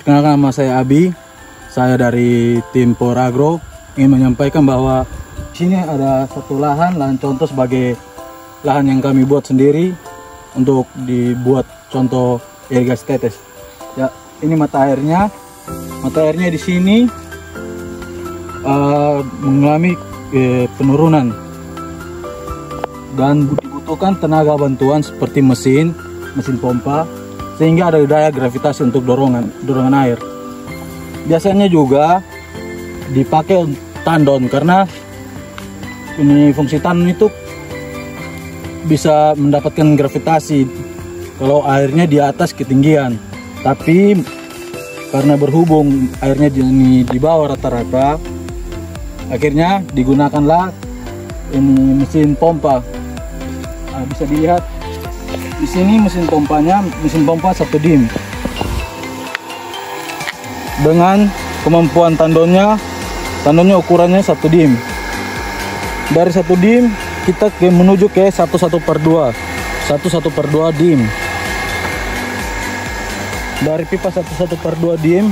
Perkenalkan, nama saya Abi. Saya dari tim Power Agro ingin menyampaikan bahwa sini ada satu lahan contoh sebagai lahan yang kami buat sendiri untuk dibuat contoh irigasi tetes. Ya, ini mata airnya. Mata airnya di sini mengalami penurunan dan dibutuhkan tenaga bantuan seperti mesin pompa, sehingga ada daya gravitasi untuk dorongan air. Biasanya juga dipakai tandon karena ini fungsi tandon itu bisa mendapatkan gravitasi kalau airnya di atas ketinggian. Tapi karena berhubung airnya di bawah rata-rata, akhirnya digunakanlah ini mesin pompa. Bisa dilihat di sini mesin pompa 1 dim dengan kemampuan tandonnya ukurannya 1 dim. Dari 1 dim kita menuju ke 11/2 dim. Dari pipa 11/2 dim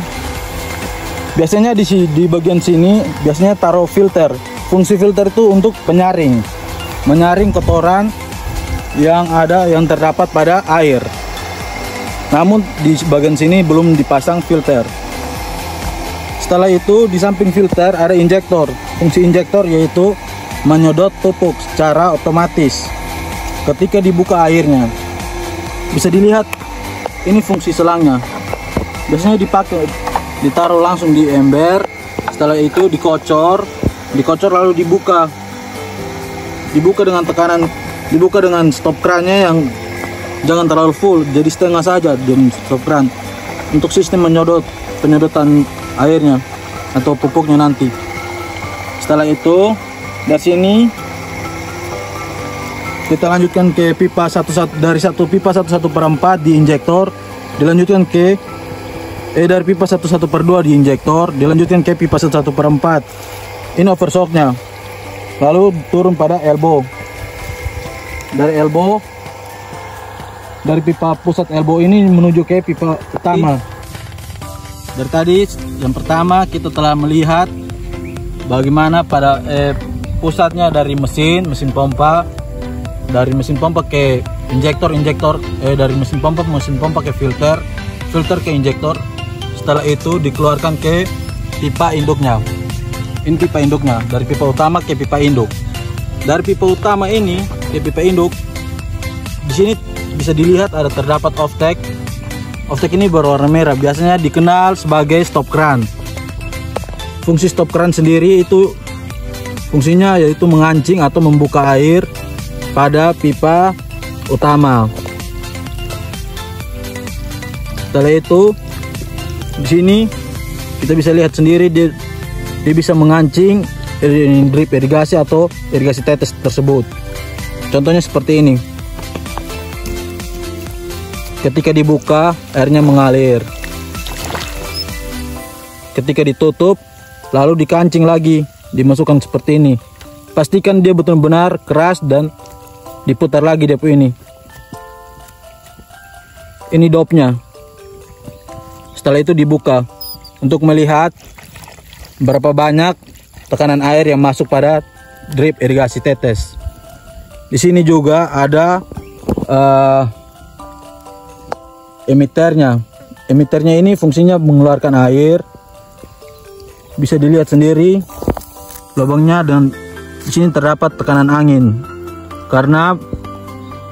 biasanya di bagian sini biasanya taruh filter. Fungsi filter itu untuk menyaring kotoran yang terdapat pada air. Namun di bagian sini belum dipasang filter. Setelah itu di samping filter ada injektor. Fungsi injektor yaitu menyedot pupuk secara otomatis ketika dibuka airnya. Bisa dilihat ini fungsi selangnya. Biasanya ditaruh langsung di ember. Setelah itu dikocor lalu dibuka dengan stop krannya yang jangan terlalu full, jadi setengah saja dengan stop kran untuk sistem penyedotan airnya atau pupuknya nanti. Setelah itu dari sini kita lanjutkan ke pipa dari satu pipa 1/4 di injektor, dilanjutkan ke dari pipa 1/2 di injektor, dilanjutkan ke pipa 1/4. Ini overshocknya, lalu turun pada elbow. Dari pipa pusat elbow ini menuju ke pipa utama. Dari tadi yang pertama kita telah melihat bagaimana pada pusatnya dari mesin pompa, dari mesin pompa ke injektor, dari mesin pompa ke filter ke injektor. Setelah itu dikeluarkan ke pipa induknya. Ini pipa induknya, dari pipa utama ke pipa induk. Dari pipa utama ini ke pipa induk, di sini bisa dilihat ada terdapat off-tag. Off-tag ini berwarna merah, biasanya dikenal sebagai stop kran. Fungsi stop kran sendiri itu fungsinya yaitu mengancing atau membuka air pada pipa utama. Setelah itu di sini kita bisa lihat sendiri dia bisa mengancing drip irigasi atau irigasi tetes tersebut. Contohnya seperti ini. Ketika dibuka airnya mengalir. Ketika ditutup lalu dikancing lagi, dimasukkan seperti ini. Pastikan dia benar-benar keras dan diputar lagi depo ini. Ini dopnya. Setelah itu dibuka untuk melihat berapa banyak tekanan air yang masuk pada drip irigasi tetes. Di sini juga ada emiternya. Emiternya ini fungsinya mengeluarkan air. Bisa dilihat sendiri lubangnya, dan di sini terdapat tekanan angin. Karena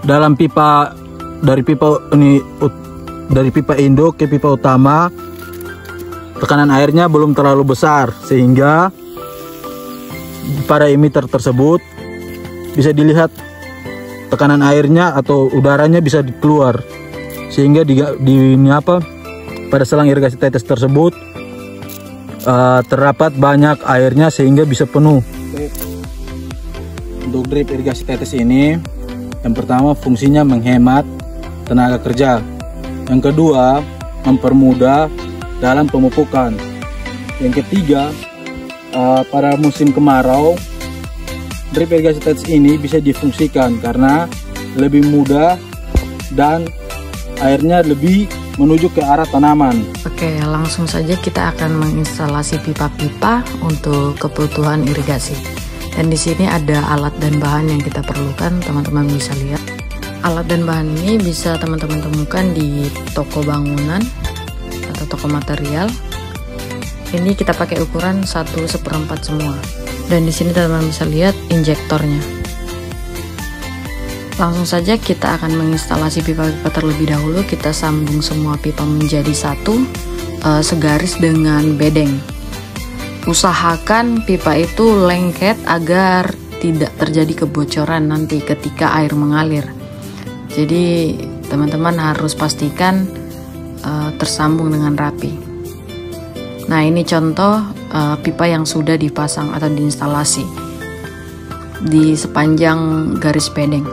dalam pipa dari pipa induk ke pipa utama tekanan airnya belum terlalu besar, sehingga pada emitter tersebut bisa dilihat tekanan airnya atau udaranya bisa keluar, sehingga pada selang irigasi tetes tersebut terdapat banyak airnya sehingga bisa penuh. Untuk drip irigasi tetes ini, yang pertama fungsinya menghemat tenaga kerja, yang kedua mempermudah dalam pemupukan, yang ketiga pada musim kemarau drip irigasi tetes ini bisa difungsikan karena lebih mudah dan airnya lebih menuju ke arah tanaman. Oke, langsung saja kita akan menginstalasi pipa-pipa untuk kebutuhan irigasi. Dan di sini ada alat dan bahan yang kita perlukan, teman-teman bisa lihat. Alat dan bahan ini bisa teman-teman temukan di toko bangunan atau toko material. Ini kita pakai ukuran 1/4 semua. Dan di sini teman-teman bisa lihat injektornya. Langsung saja kita akan menginstalasi pipa-pipa terlebih dahulu. Kita sambung semua pipa menjadi satu, segaris dengan bedeng. Usahakan pipa itu lengket agar tidak terjadi kebocoran nanti ketika air mengalir. Jadi teman-teman harus pastikan tersambung dengan rapi. Nah, ini contoh pipa yang sudah dipasang atau diinstalasi di sepanjang garis bedeng.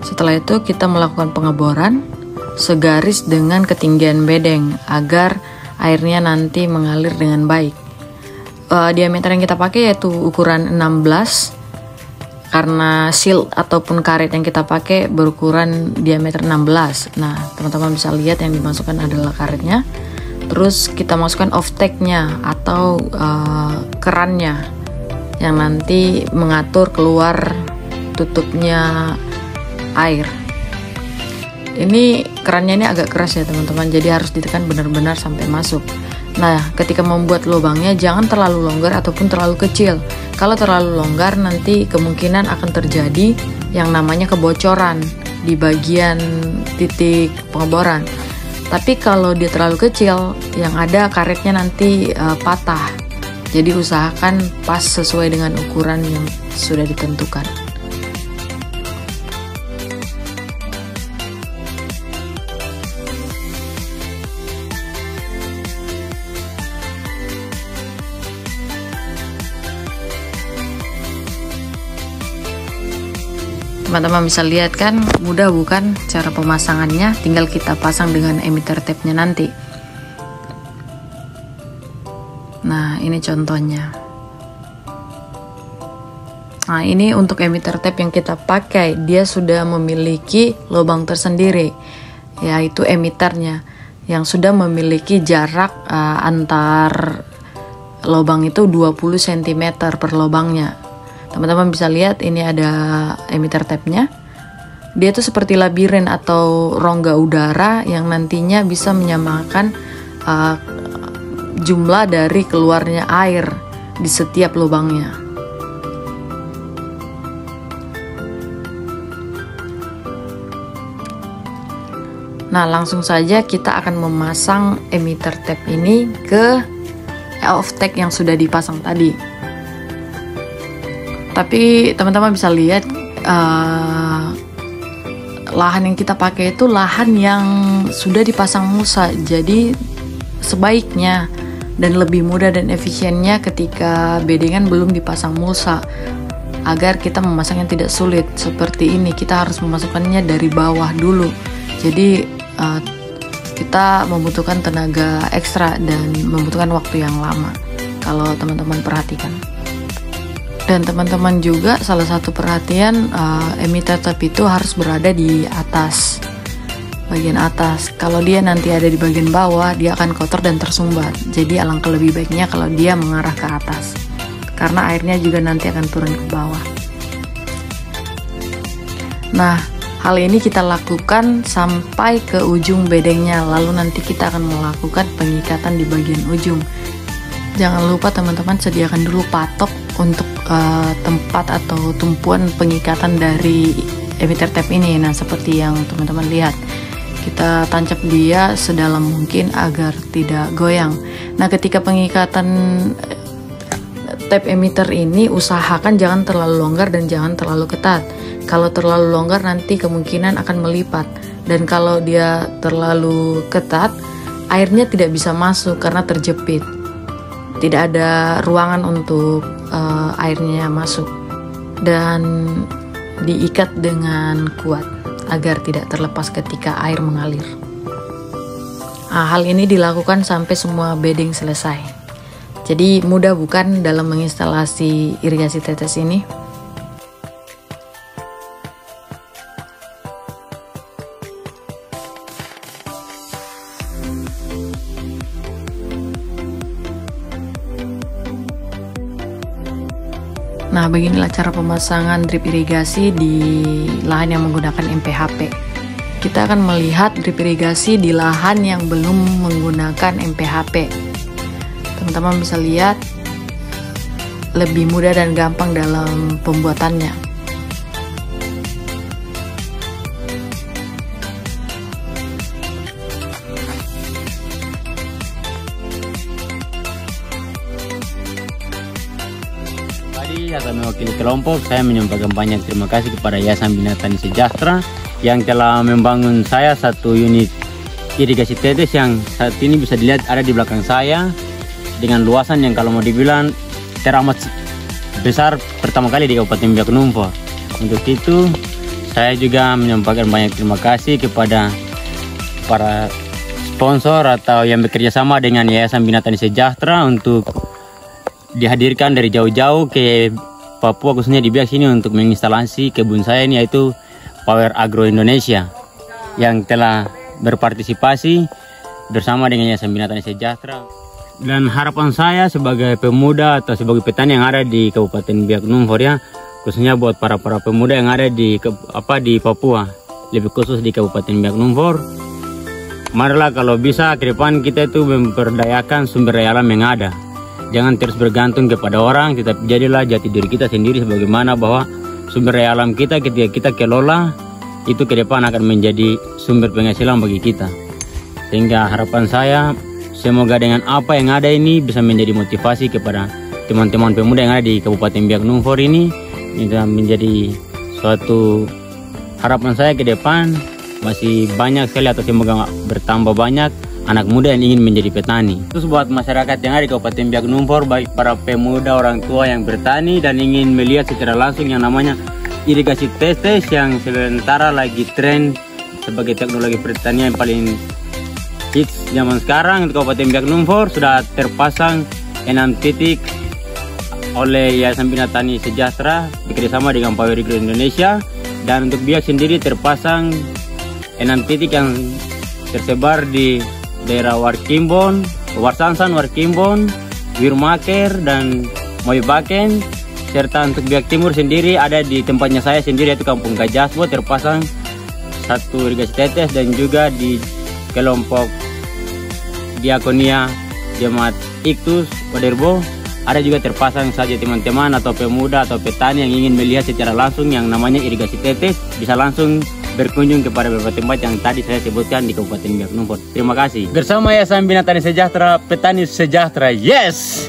Setelah itu kita melakukan pengeboran segaris dengan ketinggian bedeng agar airnya nanti mengalir dengan baik. Diameter yang kita pakai yaitu ukuran 16, karena shield ataupun karet yang kita pakai berukuran diameter 16. Nah, teman-teman bisa lihat yang dimasukkan adalah karetnya. Terus kita masukkan off-take-nya atau kerannya yang nanti mengatur keluar tutupnya air. Ini kerannya ini agak keras ya teman-teman, jadi harus ditekan benar-benar sampai masuk. Nah, ketika membuat lubangnya jangan terlalu longgar ataupun terlalu kecil. Kalau terlalu longgar nanti kemungkinan akan terjadi yang namanya kebocoran di bagian titik pengeboran. Tapi kalau dia terlalu kecil, yang ada karetnya nanti patah. Jadi usahakan pas sesuai dengan ukuran yang sudah ditentukan. Teman-teman bisa lihat kan, mudah bukan cara pemasangannya, tinggal kita pasang dengan emitter tape-nya nanti. Nah, ini contohnya. Nah, ini untuk emitter tape yang kita pakai, dia sudah memiliki lubang tersendiri, yaitu emitternya yang sudah memiliki jarak antar lubang itu 20 cm per lubangnya. Teman-teman bisa lihat ini ada emitter tape-nya. Dia tuh seperti labirin atau rongga udara yang nantinya bisa menyamakan jumlah dari keluarnya air di setiap lubangnya. Nah, langsung saja kita akan memasang emitter tape ini ke off-take yang sudah dipasang tadi. Tapi teman-teman bisa lihat lahan yang kita pakai itu lahan yang sudah dipasang mulsa. Jadi sebaiknya dan lebih mudah dan efisiennya ketika bedengan belum dipasang mulsa, agar kita memasangnya tidak sulit. Seperti ini, kita harus memasukkannya dari bawah dulu. Jadi kita membutuhkan tenaga ekstra dan membutuhkan waktu yang lama kalau teman-teman perhatikan. Dan teman-teman juga salah satu perhatian, emitter tape itu harus berada di atas, bagian atas. Kalau dia nanti ada di bagian bawah, dia akan kotor dan tersumbat. Jadi alangkah lebih baiknya kalau dia mengarah ke atas, karena airnya juga nanti akan turun ke bawah. Nah, hal ini kita lakukan sampai ke ujung bedengnya, lalu nanti kita akan melakukan pengikatan di bagian ujung. Jangan lupa teman-teman sediakan dulu patok untuk tempat atau tumpuan pengikatan dari emitter tape ini. Nah, seperti yang teman-teman lihat, kita tancap dia sedalam mungkin agar tidak goyang. Nah, ketika pengikatan tape emitter ini, usahakan jangan terlalu longgar dan jangan terlalu ketat. Kalau terlalu longgar nanti kemungkinan akan melipat, dan kalau dia terlalu ketat, airnya tidak bisa masuk karena terjepit. Tidak ada ruangan untuk airnya masuk, dan diikat dengan kuat agar tidak terlepas ketika air mengalir. Nah, hal ini dilakukan sampai semua bedeng selesai. Jadi mudah bukan dalam menginstalasi irigasi tetes ini? Nah, beginilah cara pemasangan drip irigasi di lahan yang menggunakan MPHP. Kita akan melihat drip irigasi di lahan yang belum menggunakan MPHP. Teman-teman bisa lihat lebih mudah dan gampang dalam pembuatannya. Atau mewakili kelompok, saya menyampaikan banyak terima kasih kepada Yayasan Bina Tani Sejahtera yang telah membangun saya satu unit irigasi tetes yang saat ini bisa dilihat ada di belakang saya dengan luasan yang kalau mau dibilang teramat besar pertama kali di Kabupaten Biak Numfor. Untuk itu saya juga menyampaikan banyak terima kasih kepada para sponsor atau yang bekerja sama dengan Yayasan Bina Tani Sejahtera untuk dihadirkan dari jauh-jauh ke Papua, khususnya di Biak sini untuk menginstalasi kebun saya ini, yaitu Power Agro Indonesia yang telah berpartisipasi bersama dengan Yayasan Bina Tani Sejahtera. Dan harapan saya sebagai pemuda atau sebagai petani yang ada di Kabupaten Biak Numfor ya, khususnya buat para pemuda yang ada di Papua, lebih khusus di Kabupaten Biak Numfor, marilah kalau bisa ke depan kita itu memperdayakan sumber daya alam yang ada. Jangan terus bergantung kepada orang, tetapi jadilah jati diri kita sendiri sebagaimana bahwa sumber daya alam kita ketika kita kelola itu ke depan akan menjadi sumber penghasilan bagi kita. Sehingga harapan saya semoga dengan apa yang ada ini bisa menjadi motivasi kepada teman-teman pemuda yang ada di Kabupaten Biak Numfor ini, bisa menjadi suatu harapan saya ke depan. Masih banyak sekali atau semoga bertambah banyak anak muda yang ingin menjadi petani. Terus buat masyarakat yang ada di Kabupaten Biak Numfor, baik para pemuda, orang tua yang bertani dan ingin melihat secara langsung yang namanya irigasi tetes yang sementara lagi tren sebagai teknologi pertanian yang paling hits zaman sekarang. Di Kabupaten Biak Numfor sudah terpasang 6 titik oleh Yayasan Bina Tani Sejahtera bekerjasama dengan Power Agro Indonesia, dan untuk Biak sendiri terpasang 6 titik yang tersebar di daerah Warkimbon, Warsansan, Warkimbon, Wirmaker, dan Moibaken. Serta untuk Biak Timur sendiri ada di tempatnya saya sendiri, yaitu Kampung Gajasbo, terpasang 1 irigasi tetes, dan juga di kelompok Diakonia Jemaat Iktus Waderbo ada juga terpasang saja. Teman-teman atau pemuda atau petani yang ingin melihat secara langsung yang namanya irigasi tetes bisa langsung berkunjung kepada beberapa tempat yang tadi saya sebutkan di Kabupaten Biak Numfor. Terima kasih. Bersama Yayasan Bina Tani Sejahtera, petani sejahtera. Yes!